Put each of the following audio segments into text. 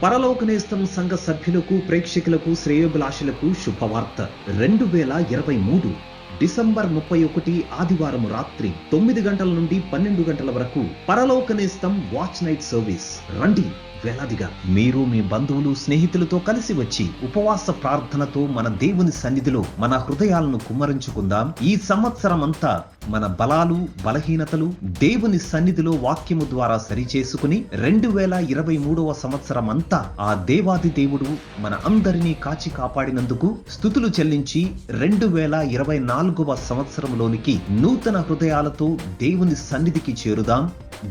పరలోకనేస్తం సంఘ సభ్యులకు, ప్రేక్షకులకు, శ్రేయోభిలాషులకు శుభవార్త. 2023 డిసెంబర్ 31 ఆదివారం రాత్రి 9 గంటల నుండి 12 గంటల వరకు పరలోకనేస్తం వాచ్ నైట్ సర్వీస్. రండి వేలాదిగా మీరు మీ బంధువులు, స్నేహితులతో కలిసి వచ్చి ఉపవాస ప్రార్థనతో మన దేవుని సన్నిధిలో మన హృదయాలను కుమ్మరించుకుందాం. ఈ సంవత్సరం అంతా మన బలాలు, బలహీనతలు దేవుని సన్నిధిలో వాక్యము ద్వారా సరిచేసుకుని 2023వ సంవత్సరం అంతా ఆ దేవాది దేవుడు మన అందరినీ కాచి కాపాడినందుకు స్తుతులు చెల్లించి 2024వ సంవత్సరంలోనికి నూతన హృదయాలతో దేవుని సన్నిధికి చేరుదాం.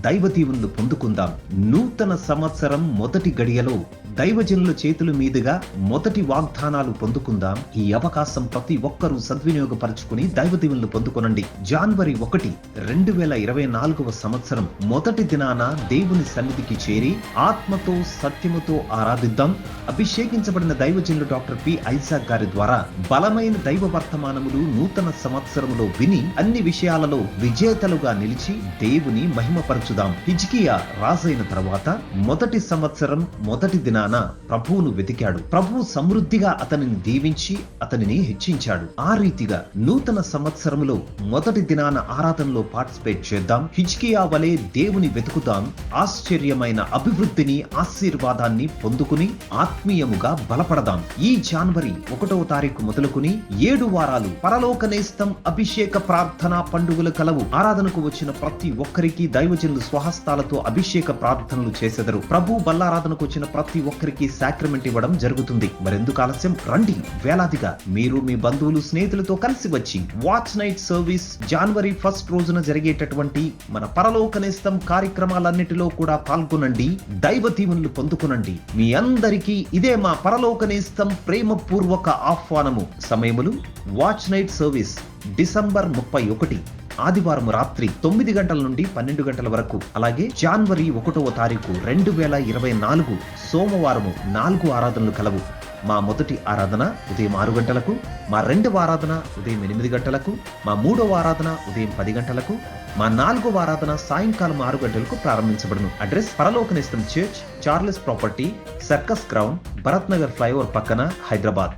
దైవ దీవెనలు పొందుకుందాం. నూతన సంవత్సరం మొదటి గడియలో దైవజనుల చేతుల మీదుగా మొదటి వాగ్దానాలు పొందుకుందాం. ఈ అవకాశం ప్రతి ఒక్కరూ సద్వినియోగపరచుకుని దైవ దీవెనలు పొందుకొనండి. జనవరి 1, 2024వ సంవత్సరం మొదటి దినాన దేవుని సన్నిధికి చేరి ఆత్మతో సత్యముతో ఆరాధిద్దాం. అభిషేకించబడిన దైవజనులు డాక్టర్ పి. ఐజాక్ గారి ద్వారా బలమైన దైవ వర్తమానములు నూతన సంవత్సరములో విని అన్ని విషయాలలో విజేతలుగా నిలిచి దేవుని మహిమపరచుదాం. హిజ్కియా రాజైన తర్వాత మొదటి సంవత్సరం మొదటి దినాన ప్రభువును వెతికాడు. ప్రభువు సమృద్ధిగా అతనిని దీవించి అతనిని హెచ్చించాడు. ఆ రీతిగా నూతన సంవత్సరములో మొదటి దినాన ఆరాధనలో పార్టిసిపేట్ చేద్దాం. హిజ్కియా వలె దేవుని వెతుకుదాం. ఆశ్చర్యమైన అభివృద్ధిని, ఆశీర్వాదాన్ని పొందుకుని ఆత్మీయముగా బలపడదాం. ఈ జనవరి 1వ తారీఖు మొదలుకుని 7 వారాలు పరలోకనేస్తం అభిషేక ప్రార్థన పండుగలు కలవు. ఆరాధనకు వచ్చిన ప్రతి ఒక్కరికి దైవజనులు స్వహస్తాలతో అభిషేక ప్రార్థనలు చేసెదరు. ప్రభు బల్లారాధనకు వచ్చిన ప్రతి ఒక్కరికి సాక్రమెంట్ ఇవ్వడం జరుగుతుంది. మరెందుకు ఆలస్యం? రండి వేలాదిగా మీరు మీ బంధువులు, స్నేహితులతో కలిసి వచ్చి వాచ్ నైట్ సర్వీస్ జనవరి 1 రోజున జరిగేటటువంటి మన పరలోకనేస్తం కార్యక్రమాలన్నిటిలో కూడా పాల్గొనండి. దైవ దీవెనలు పొందుకునండి. మీ అందరికీ ఇదే మా పరలోకనేస్తం ప్రేమపూర్వక ఆహ్వానము. సమయములు: వాచ్ నైట్ సర్వీస్ డిసెంబర్ 31 ఆదివారం రాత్రి 9 గంటల నుండి 12 గంటల వరకు. అలాగే జనవరి 1వ తారీఖు 2024 సోమవారము 4 ఆరాధనలు కలవు. మా మొదటి ఆరాధన ఉదయం 6 గంటలకు, మా 2వ ఆరాధన ఉదయం 8 గంటలకు, మా 3వ ఆరాధన ఉదయం 10 గంటలకు, మా 4వ ఆరాధన సాయంకాలం 6 గంటలకు ప్రారంభించబడును. Address: Paralokanestham church, Charles property, circus ground, Bharat Nagar flyover పక్కన, హైదరాబాద్.